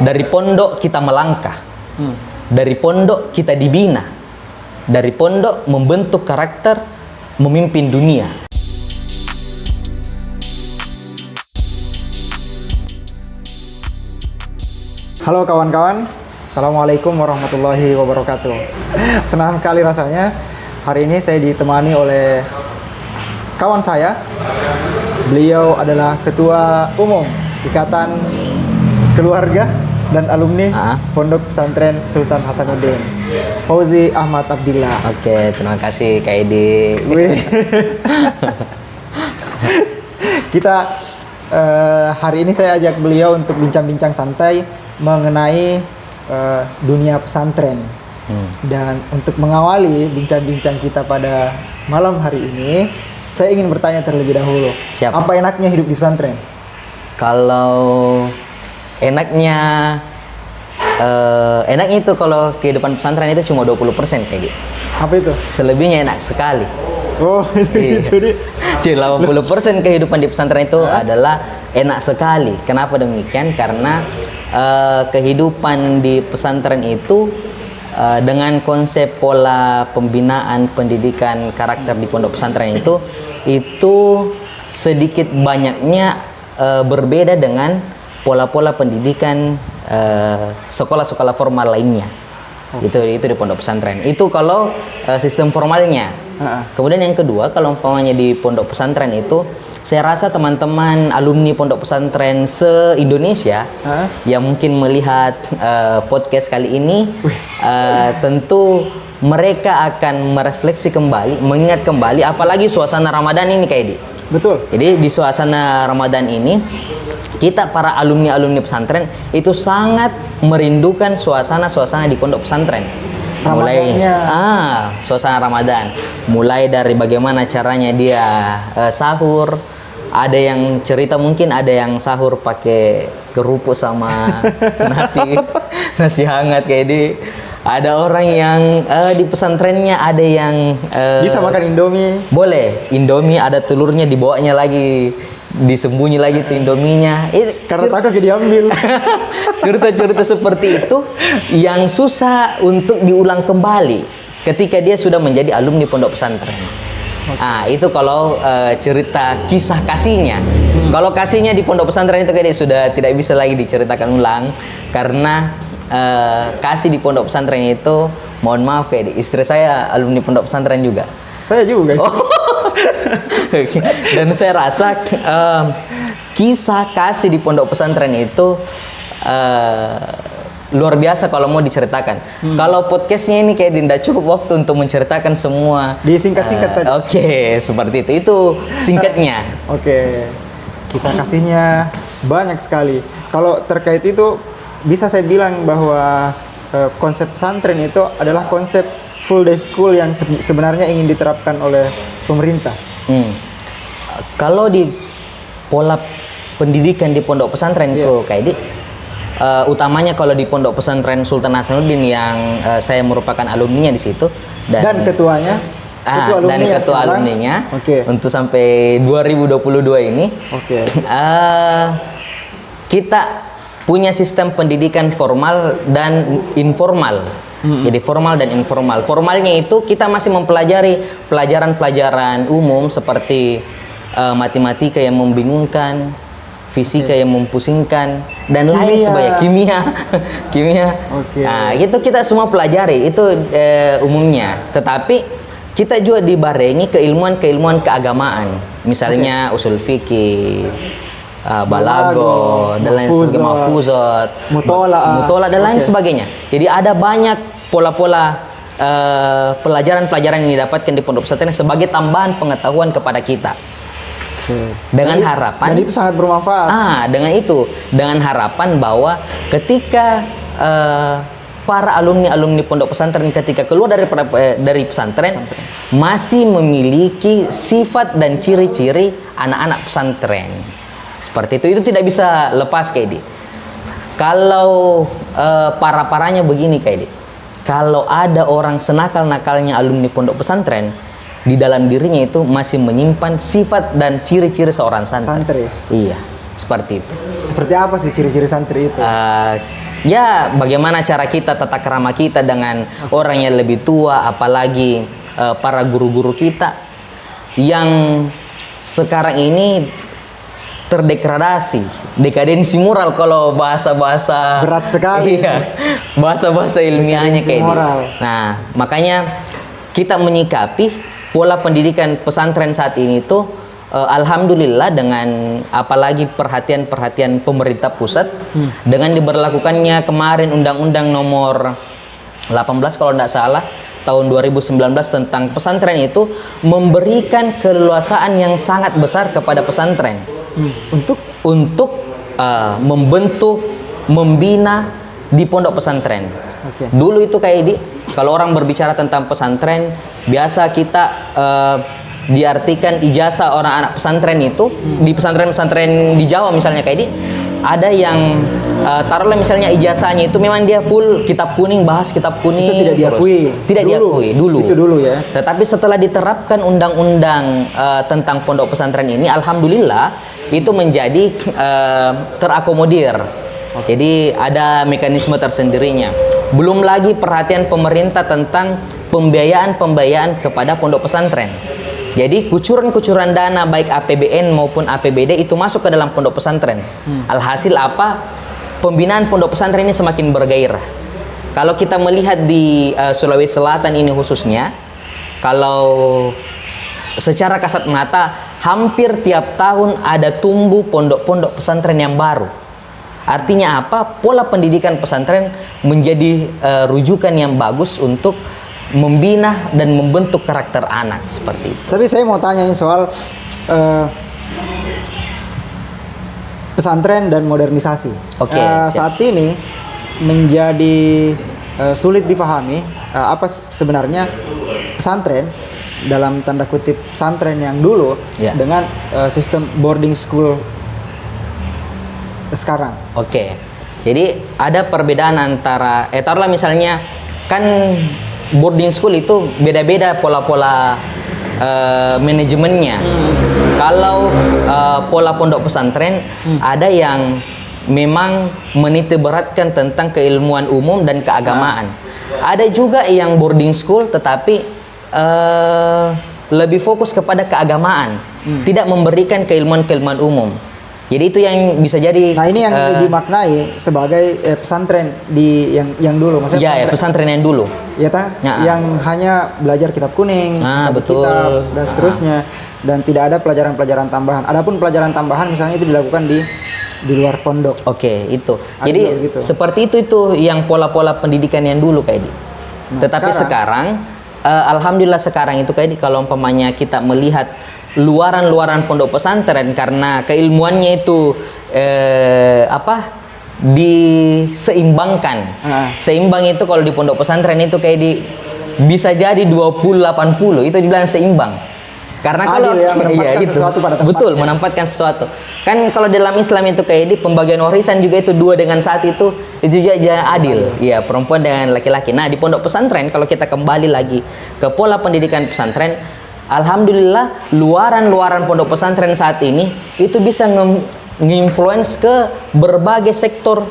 Dari pondok kita melangkah. Dari pondok kita dibina. Dari pondok membentuk karakter memimpin dunia. Halo kawan-kawan, Assalamualaikum warahmatullahi wabarakatuh. Senang sekali rasanya hari ini saya ditemani oleh kawan saya. Beliau adalah Ketua Umum Ikatan Keluarga dan Alumni Pondok Pesantren Sultan Hasanuddin, Fauzi Ahmad Abdillah. Oke, terima kasih Kak Edi. Kita hari ini saya ajak beliau untuk bincang-bincang santai mengenai dunia pesantren. Dan untuk mengawali bincang-bincang kita pada malam hari ini, saya ingin bertanya terlebih dahulu. Siap. Apa enaknya hidup di pesantren? Kalau enaknya itu kalau kehidupan pesantren itu cuma 20% kayak gitu. Apa itu? Selebihnya enak sekali. Oh, itu dia. Jadi 80% kehidupan di pesantren itu adalah enak sekali. Kenapa demikian? Karena kehidupan di pesantren itu dengan konsep pola pembinaan pendidikan karakter di pondok pesantren itu sedikit banyaknya berbeda dengan pola-pola pendidikan sekolah-sekolah formal lainnya. Itu di pondok pesantren. Itu kalau sistem formalnya. Kemudian yang kedua, kalau umpamanya di pondok pesantren itu, saya rasa teman-teman alumni pondok pesantren se-Indonesia yang mungkin melihat podcast kali ini, tentu mereka akan merefleksi kembali, mengingat kembali, apalagi suasana Ramadan ini Kak Edi. Betul. Jadi di suasana Ramadan ini, kita para alumni-alumni pesantren itu sangat merindukan suasana-suasana di pondok pesantren. Suasana Ramadan. Mulai dari bagaimana caranya dia sahur. Ada yang cerita mungkin ada yang sahur pakai kerupuk sama nasi hangat kayak di. Ada orang yang di pesantrennya ada yang bisa makan Indomie. Boleh, Indomie ada telurnya dibawanya lagi, disembunyi lagi tuh Indominya. Karena takut diambil. Cerita-cerita seperti itu yang susah untuk diulang kembali ketika dia sudah menjadi alumni pondok pesantren. Itu kalau cerita kisah kasihnya. Kalau kasihnya di pondok pesantren itu kayaknya sudah tidak bisa lagi diceritakan ulang karena kasih di pondok pesantren itu, mohon maaf kayak istri saya alumni pondok pesantren juga. Saya juga. Dan saya rasa kisah kasih di pondok pesantren itu luar biasa kalau mau diceritakan. Kalau podcastnya ini kayak tidak cukup waktu untuk menceritakan semua. Disingkat-singkat saja. Oke, seperti itu. Itu singkatnya. Oke. Kisah kasihnya banyak sekali. Kalau terkait itu bisa saya bilang bahwa konsep pesantren itu adalah konsep full day school yang sebenarnya ingin diterapkan oleh pemerintah. Kalau di pola pendidikan di pondok pesantren itu kayak utamanya kalau di pondok pesantren Sultan Hasanuddin yang saya merupakan alumninya di situ dan ketuanya ketua alumninya untuk sampai 2022 ini. Kita punya sistem pendidikan formal dan informal. Jadi formal dan informal. Formalnya itu kita masih mempelajari pelajaran-pelajaran umum seperti matematika yang membingungkan, fisika yang mempusingkan, dan lain sebagainya. Kimia. Nah, itu kita semua pelajari itu umumnya. Tetapi kita juga dibarengi keilmuan keagamaan. Misalnya usul fikih, balago, dan lain sebagainya, mahfuzat, mutola dan lain sebagainya. Jadi ada banyak pola-pola pelajaran-pelajaran yang didapatkan di pondok pesantren sebagai tambahan pengetahuan kepada kita. Dengan harapan, dan itu sangat bermanfaat. Dengan harapan bahwa ketika para alumni pondok pesantren ketika keluar dari pesantren masih memiliki sifat dan ciri-ciri anak-anak pesantren. Seperti itu tidak bisa lepas kayak ini. Kalau parahnya begini kayak ini. Kalau ada orang senakal-nakalnya alumni pondok pesantren, di dalam dirinya itu masih menyimpan sifat dan ciri-ciri seorang santri. Santri? Iya, seperti itu. Seperti apa sih ciri-ciri santri itu? ya bagaimana cara kita tata krama kita dengan orang yang lebih tua, apalagi para guru-guru kita yang sekarang ini terdegradasi, dekadensi moral kalau bahasa-bahasa Berat sekali. Iya, bahasa-bahasa ilmiahnya Dekadensi kayak moral. Nah, makanya kita menyikapi pola pendidikan pesantren saat ini tuh alhamdulillah dengan apalagi perhatian pemerintah pusat dengan diberlakukannya kemarin Undang-Undang nomor 18 kalau tidak salah tahun 2019 tentang pesantren itu memberikan keleluasaan yang sangat besar kepada pesantren untuk membentuk, membina di pondok pesantren. Oke. Dulu itu kayak kalau orang berbicara tentang pesantren, biasa kita diartikan ijazah orang anak pesantren itu di pesantren-pesantren di Jawa misalnya kayak ada yang taruhlah misalnya ijazahnya itu memang dia full kitab kuning, bahas kitab kuning. Itu tidak diakui. Tidak diakui dulu. Itu dulu ya. Tetapi setelah diterapkan undang-undang tentang pondok pesantren ini, alhamdulillah itu menjadi terakomodir. Jadi ada mekanisme tersendirinya. Belum lagi perhatian pemerintah tentang pembiayaan kepada pondok pesantren. Jadi kucuran-kucuran dana baik APBN maupun APBD itu masuk ke dalam pondok pesantren. Alhasil apa? Pembinaan pondok pesantren ini semakin bergairah. Kalau kita melihat di Sulawesi Selatan ini khususnya, kalau secara kasat mata hampir tiap tahun ada tumbuh pondok-pondok pesantren yang baru. Artinya apa? Pola pendidikan pesantren menjadi rujukan yang bagus untuk membina dan membentuk karakter anak seperti itu. Tapi saya mau tanyain soal pesantren dan modernisasi. Oke, saat ini menjadi sulit difahami apa sebenarnya pesantren dalam tanda kutip pesantren yang dulu dengan sistem boarding school sekarang. Oke. Jadi ada perbedaan antara taruhlah misalnya kan boarding school itu beda-beda pola-pola manajemennya. Kalau pola pondok pesantren ada yang memang menitikberatkan tentang keilmuan umum dan keagamaan. Ada juga yang boarding school tetapi lebih fokus kepada keagamaan, tidak memberikan keilmuan-keilmuan umum. Jadi itu yang bisa jadi. Nah ini yang dimaknai sebagai pesantren di yang dulu, maksudnya pesantren yang dulu. Ya yang hanya belajar kitab kuning, betul. kitab dan seterusnya, dan tidak ada pelajaran-pelajaran tambahan. Adapun pelajaran tambahan misalnya itu dilakukan di luar pondok. Oke, itu. Jadi seperti itu yang pola-pola pendidikan yang dulu kayak di. Tetapi sekarang alhamdulillah sekarang itu kayak kalau umpamanya kita melihat luaran pondok pesantren karena keilmuannya itu diseimbangkan. Seimbang itu kalau di pondok pesantren itu kayak bisa jadi 20-80 itu dibilang seimbang. Karena kalau menempatkan sesuatu pada tempatnya. Betul, menempatkan sesuatu. Kan kalau dalam Islam itu kayak pembagian warisan juga itu 2 dengan 1 itu juga adil. Iya, perempuan dengan laki-laki. Nah, di pondok pesantren kalau kita kembali lagi ke pola pendidikan pesantren, alhamdulillah luaran pondok pesantren saat ini itu bisa nge-influence ke berbagai sektor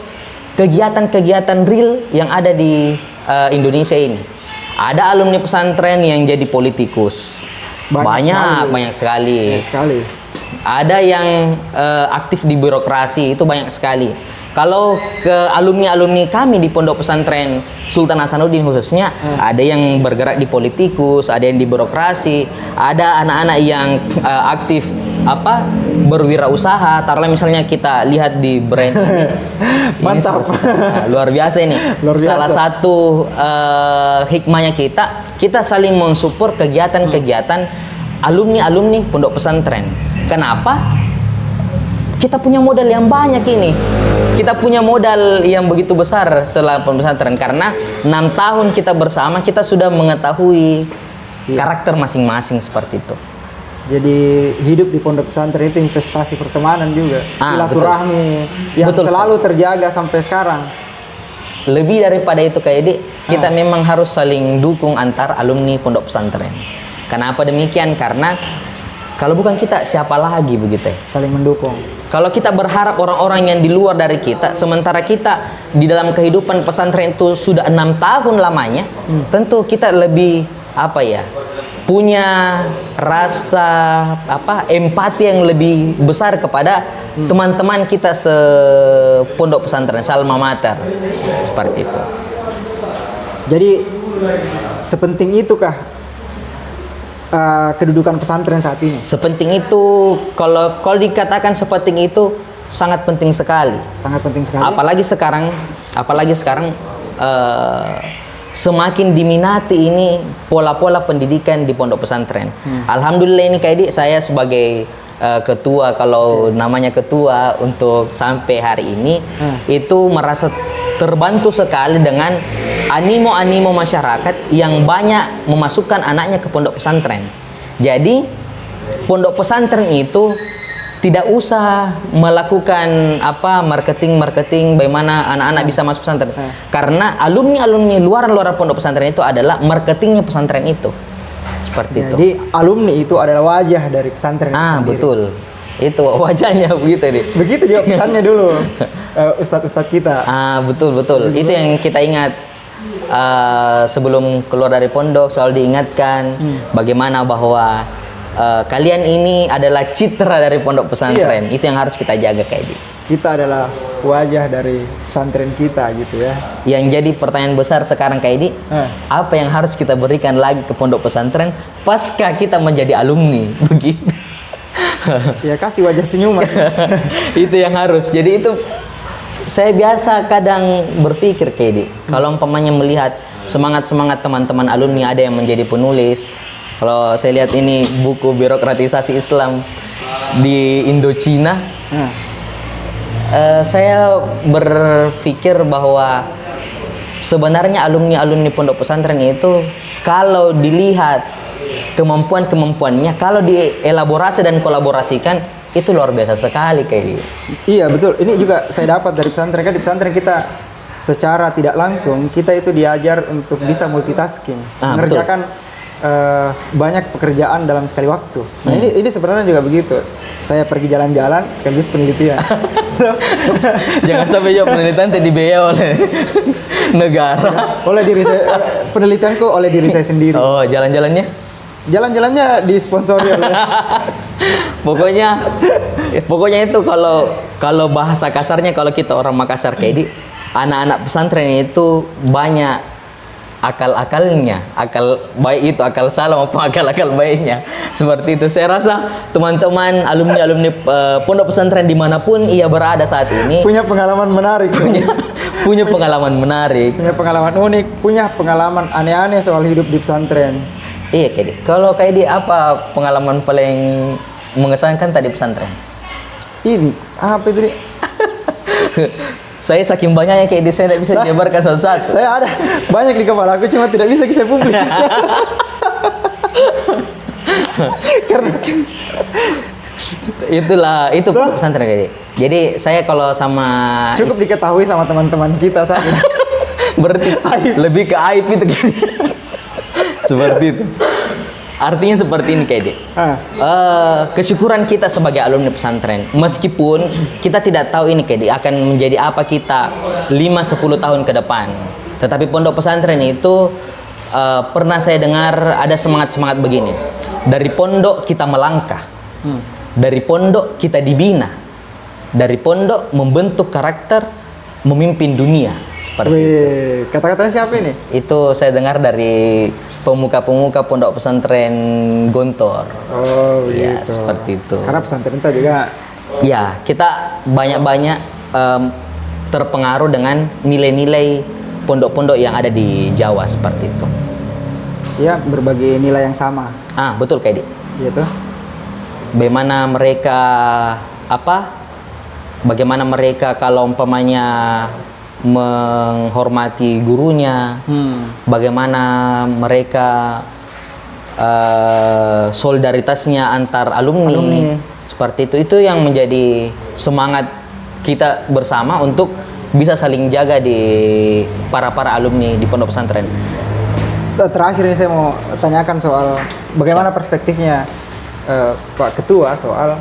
kegiatan-kegiatan real yang ada di Indonesia ini. Ada alumni pesantren yang jadi politikus. Banyak sekali. Ada yang aktif di birokrasi, itu banyak sekali. Kalau ke alumni kami di pondok pesantren Sultan Hasanuddin khususnya, ada yang bergerak di politikus, ada yang di birokrasi, ada anak-anak yang aktif berwirausaha. Taruhlah misalnya kita lihat di brand ini. Mantap. Luar biasa ini. Salah satu hikmahnya kita saling mensupport kegiatan-kegiatan alumni pondok pesantren. Kenapa? Kita punya modal yang banyak ini. Kita punya modal yang begitu besar setelah pesantren karena 6 tahun kita bersama, kita sudah mengetahui karakter masing-masing seperti itu. Jadi hidup di pondok pesantren itu investasi pertemanan juga, silaturahmi yang selalu terjaga sampai sekarang. Lebih daripada itu kita memang harus saling dukung antar alumni pondok pesantren. Kenapa demikian? Karena Kalau bukan kita, siapa lagi begitu ya? Saling mendukung. Kalau kita berharap orang-orang yang di luar dari kita, sementara kita di dalam kehidupan pesantren itu sudah 6 tahun lamanya, tentu kita lebih apa ya, punya rasa empati yang lebih besar kepada teman-teman kita sepondok pesantren, salma mater, seperti itu. Jadi sepenting itukah kedudukan pesantren saat ini? Sepenting itu, kalau dikatakan sepenting itu sangat penting sekali. Sangat penting sekali. Apalagi sekarang semakin diminati ini pola-pola pendidikan di pondok pesantren. Alhamdulillah ini Kak saya sebagai ketua, kalau namanya ketua untuk sampai hari ini itu merasa terbantu sekali dengan animo masyarakat yang banyak memasukkan anaknya ke pondok pesantren. Jadi pondok pesantren itu tidak usah melakukan marketing bagaimana anak-anak bisa masuk pesantren, karena alumni luar pondok pesantren itu adalah marketingnya pesantren itu, seperti itu. Jadi alumni itu adalah wajah dari pesantren itu sendiri. Betul, itu wajahnya begitu deh. Begitu juga pesannya dulu ustadz-ustadz kita. Betul. Itu yang kita ingat sebelum keluar dari pondok, selalu diingatkan bagaimana bahwa kalian ini adalah citra dari pondok pesantren. Itu yang harus kita jaga Kak. Kita adalah wajah dari pesantren kita gitu ya. Yang jadi pertanyaan besar sekarang Kak apa yang harus kita berikan lagi ke pondok pesantren pasca kita menjadi alumni begitu? Ya kasih wajah senyuman. Itu yang harus. Jadi itu saya biasa kadang berpikir kalau umpamanya melihat semangat teman-teman alumni, ada yang menjadi penulis. Kalau saya lihat ini buku birokratisasi Islam di Indochina, saya berpikir bahwa sebenarnya alumni pondok pesantren itu kalau dilihat kemampuannya, kalau dielaborasi dan kolaborasikan, itu luar biasa sekali Iya betul. Ini juga saya dapat dari pesantren. Kan di pesantren kita secara tidak langsung kita itu diajar untuk bisa multitasking, mengerjakan banyak pekerjaan dalam sekali waktu. Nah ini sebenarnya juga begitu. Saya pergi jalan-jalan sekaligus penelitian. Jangan sampai juga penelitian dibiayai oleh negara. Oleh diri saya, penelitianku oleh diri saya sendiri. Oh, jalannya disponsori oleh. Pokoknya itu kalau bahasa kasarnya, kalau kita orang Makassar anak-anak pesantren itu banyak akal-akalnya, akal baik itu akal salah maupun akal baiknya, seperti itu. Saya rasa teman-teman alumni pondok pesantren dimanapun ia berada saat ini punya pengalaman menarik, punya pengalaman menarik, punya pengalaman unik, punya pengalaman aneh-aneh soal hidup di pesantren. Iya kalau apa pengalaman paling mengesankan tadi pesantren? Ini apa itu nih? Saya saking banyaknya saya tidak bisa jabarkan satu-satu. Saya ada banyak di kepala aku, cuma tidak bisa saya publik. Karena itu pesantren Jadi saya kalau sama cukup diketahui sama teman-teman kita saat ini. Berarti lebih ke aib itu seperti itu. Artinya seperti ini kesyukuran kita sebagai alumni pesantren, meskipun kita tidak tahu ini akan menjadi apa kita 5-10 tahun ke depan, tetapi pondok pesantren itu pernah saya dengar ada semangat begini: dari pondok kita melangkah, dari pondok kita dibina, dari pondok membentuk karakter memimpin dunia, seperti itu. Kata-katanya siapa ini? Itu saya dengar dari pemuka-pemuka pondok pesantren Gontor. Oh, ya, gitu. seperti itu. Karena pesantren kita juga, ya, kita banyak terpengaruh dengan nilai-nilai pondok-pondok yang ada di Jawa, seperti itu. Ya, berbagi nilai yang sama. Betul Iya tuh. Bagaimana mereka kalau umpamanya menghormati gurunya, bagaimana mereka solidaritasnya antar alumni, seperti itu yang menjadi semangat kita bersama untuk bisa saling jaga di para alumni di pondok pesantren. Terakhir ini saya mau tanyakan soal bagaimana perspektifnya Pak Ketua soal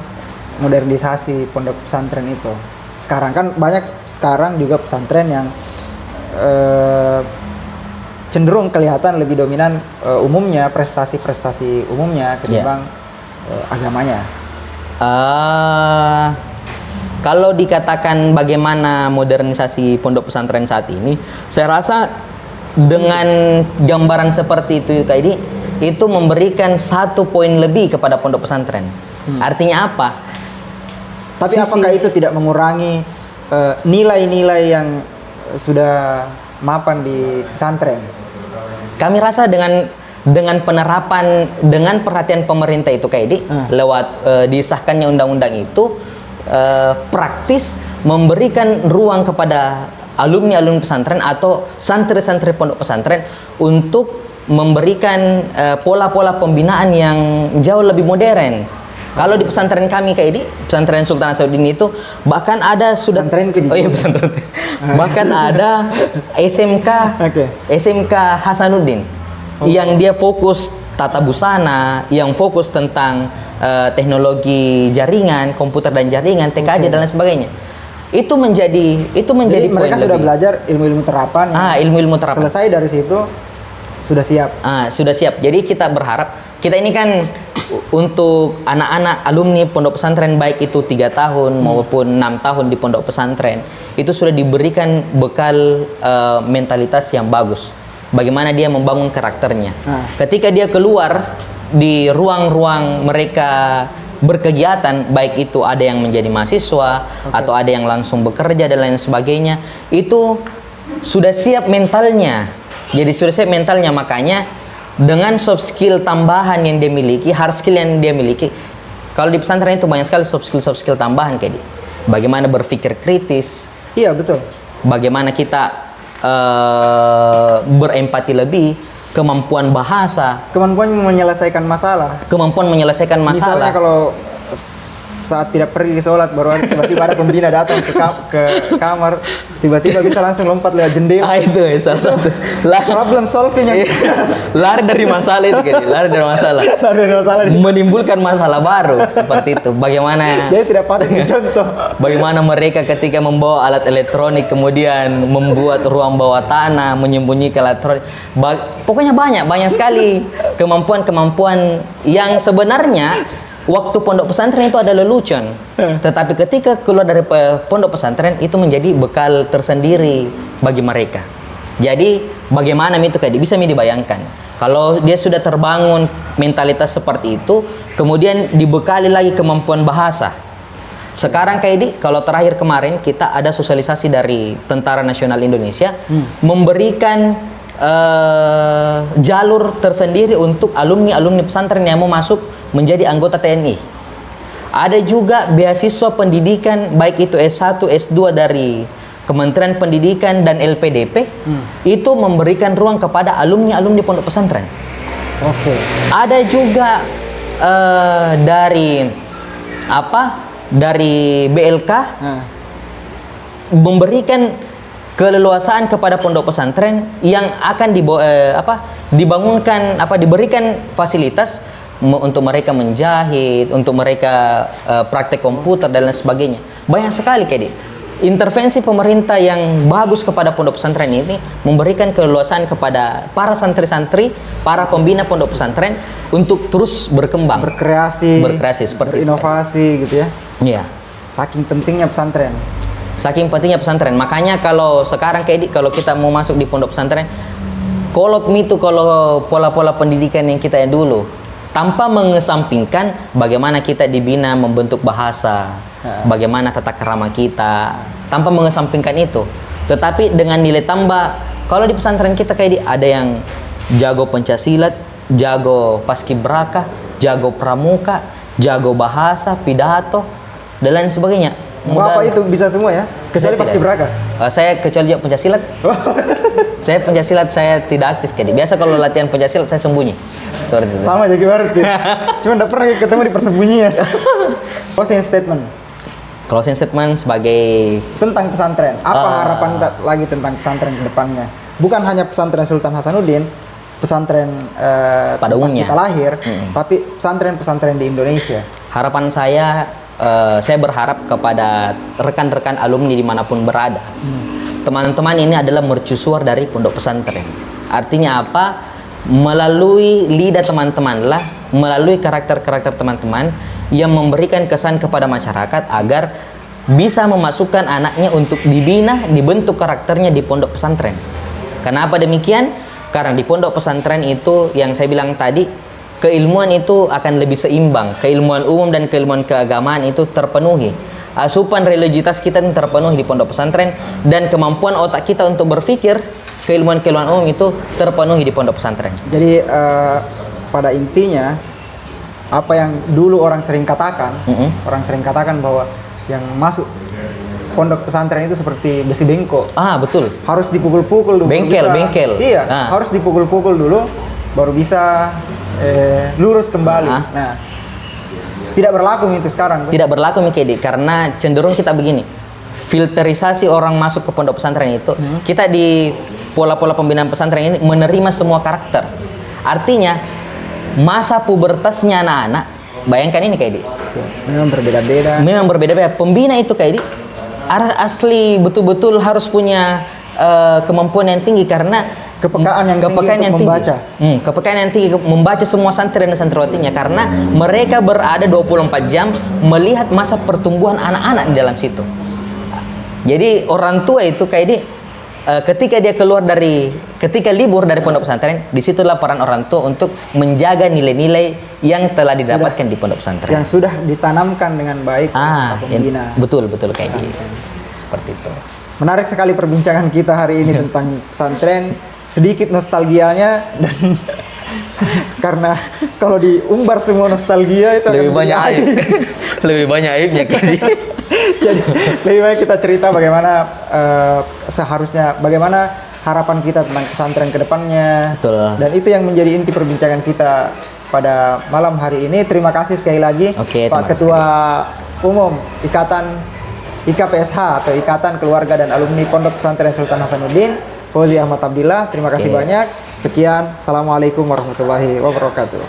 modernisasi pondok pesantren itu. Sekarang kan banyak juga pesantren yang cenderung kelihatan lebih dominan umumnya, prestasi-prestasi umumnya ketimbang agamanya. Kalau dikatakan bagaimana modernisasi pondok pesantren saat ini, saya rasa dengan gambaran seperti itu tadi, itu memberikan 1 poin lebih kepada pondok pesantren. Artinya apa? Tapi apakah itu tidak mengurangi nilai-nilai yang sudah mapan di pesantren? Kami rasa dengan penerapan, dengan perhatian pemerintah itu lewat disahkannya undang-undang itu, praktis memberikan ruang kepada alumni pesantren atau santri-santri pondok pesantren untuk memberikan pola-pola pembinaan yang jauh lebih modern. Kalau di pesantren kami pesantren Sultan Hasanuddin itu bahkan ada sudah pesantren. Bahkan ada SMK Hasanuddin yang dia fokus tata busana, yang fokus tentang teknologi jaringan, komputer dan jaringan, TKJ dan lain sebagainya. Itu menjadi Jadi mereka sudah belajar ilmu-ilmu terapan. Ilmu-ilmu terapan. Selesai dari situ sudah siap. Sudah siap. Jadi kita berharap, kita ini kan untuk anak-anak alumni pondok pesantren, baik itu 3 tahun maupun 6 tahun di pondok pesantren, itu sudah diberikan bekal mentalitas yang bagus. Bagaimana dia membangun karakternya. Ketika dia keluar di ruang-ruang mereka berkegiatan, baik itu ada yang menjadi mahasiswa atau ada yang langsung bekerja dan lain sebagainya, itu sudah siap mentalnya. Jadi sudah siap mentalnya, makanya dengan soft skill tambahan yang dia miliki, hard skill yang dia miliki. Kalau di pesantren itu banyak sekali soft skill tambahan bagaimana berpikir kritis. Iya, betul. Bagaimana kita berempati lebih, kemampuan bahasa, kemampuan menyelesaikan masalah. Misalnya kalau saat tidak pergi sholat, baru tiba-tiba ada pembina datang ke kamar, tiba-tiba bisa langsung lompat lewat jendela. Itu salah satu problem solving yang lari dari masalah itu lari dari masalah. Menimbulkan masalah baru seperti itu. Bagaimana? Jadi tidak patut dicontoh. Bagaimana mereka ketika membawa alat elektronik, kemudian membuat ruang bawah tanah, menyembunyikan elektronik. Pokoknya banyak sekali kemampuan yang sebenarnya waktu pondok pesantren itu ada lelucon, tetapi ketika keluar dari pondok pesantren itu menjadi bekal tersendiri bagi mereka. Jadi bagaimana itu bisa dibayangkan kalau dia sudah terbangun mentalitas seperti itu, kemudian dibekali lagi kemampuan bahasa. Sekarang kalau terakhir kemarin kita ada sosialisasi dari Tentara Nasional Indonesia memberikan jalur tersendiri untuk alumni pesantren yang mau masuk menjadi anggota TNI. Ada juga beasiswa pendidikan, baik itu S1, S2 dari Kementerian Pendidikan dan LPDP, itu memberikan ruang kepada alumni pondok pesantren. Ada juga dari BLK memberikan keleluasaan kepada pondok pesantren yang akan diberikan fasilitas untuk mereka menjahit, untuk mereka praktek komputer dan lain sebagainya. Banyak sekali intervensi pemerintah yang bagus kepada pondok pesantren ini, memberikan keleluasaan kepada para santri-santri, para pembina pondok pesantren untuk terus berkembang, berkreasi seperti berinovasi gitu ya. Iya. Saking pentingnya pesantren. Makanya kalau sekarang kalau kita mau masuk di pondok pesantren, kalau pola-pola pendidikan yang kita dulu, tanpa mengesampingkan bagaimana kita dibina membentuk bahasa, bagaimana tata krama kita, tanpa mengesampingkan itu. Tetapi dengan nilai tambah, kalau di pesantren kita ada yang jago pencaksilat, jago paskibraka, jago pramuka, jago bahasa, pidato, dan lain sebagainya. Bapak itu bisa semua ya? Kecuali paskibraka? Saya kecuali pencaksilat. Saya pencaksilat saya tidak aktif Biasa kalau latihan pencaksilat saya sembunyi. Sama aja berarti. Cuma enggak pernah ketemu di persembunyian. Closing statement sebagai tentang pesantren. Apa harapan lagi tentang pesantren ke depannya? Bukan hanya pesantren Sultan Hasanuddin, pesantren Pada tempat umumnya. kita lahir, tapi pesantren-pesantren di Indonesia. Harapan saya berharap kepada rekan-rekan alumni dimanapun berada. Teman-teman ini adalah mercusuar dari pondok pesantren. Artinya apa? Melalui lidah teman-teman lah, melalui karakter-karakter teman-teman yang memberikan kesan kepada masyarakat agar bisa memasukkan anaknya untuk dibina, dibentuk karakternya di pondok pesantren. Kenapa demikian? Karena di pondok pesantren itu yang saya bilang tadi, keilmuan itu akan lebih seimbang. Keilmuan umum dan keilmuan keagamaan itu terpenuhi. Asupan religiusitas kita terpenuhi di pondok pesantren, dan kemampuan otak kita untuk berpikir, keilmuan-keilmuan umum itu terpenuhi di pondok pesantren. Jadi pada intinya apa yang dulu orang sering katakan, bahwa yang masuk pondok pesantren itu seperti besi bengkok. Betul. Harus dipukul-pukul dulu. Bengkel. Iya, harus dipukul-pukul dulu baru bisa lurus kembali. Nah, tidak berlaku itu sekarang. Tidak berlaku Mikedi, karena cenderung kita begini. Filterisasi orang masuk ke pondok pesantren itu, kita di pola-pola pembinaan pesantren ini menerima semua karakter. Artinya masa pubertasnya anak-anak, bayangkan ini Kaidi. Memang berbeda-beda. Memang berbeda-beda. Pembina itu Kaidi asli betul-betul harus punya kemampuan yang tinggi, karena kepekaan yang tinggi untuk membaca. Kepekaan yang tinggi membaca semua santri dan santriwatinya, karena mereka berada 24 jam melihat masa pertumbuhan anak-anak di dalam situ. Jadi orang tua itu Kaidi ketika libur dari pondok pesantren, disitulah peran orang tua untuk menjaga nilai-nilai yang telah didapatkan di pondok pesantren. Yang sudah ditanamkan dengan baik pembina. Betul Kaidi. Seperti itu. Menarik sekali perbincangan kita hari ini tentang pesantren. Sedikit nostalgianya, dan karena kalau diumbar semua nostalgia itu lebih banyak aib. Lebih banyak aibnya Kaidi. Jadi lebih baik kita cerita bagaimana bagaimana harapan kita tentang pesantren ke depannya. Betul. Dan itu yang menjadi inti perbincangan kita pada malam hari ini. Terima kasih sekali lagi Pak Ketua Umum IKPSH atau Ikatan Keluarga dan Alumni Pondok Pesantren Sultan Hasanuddin, Fauzi Ahmad Abdillah. Terima kasih banyak. Sekian. Assalamualaikum warahmatullahi wabarakatuh.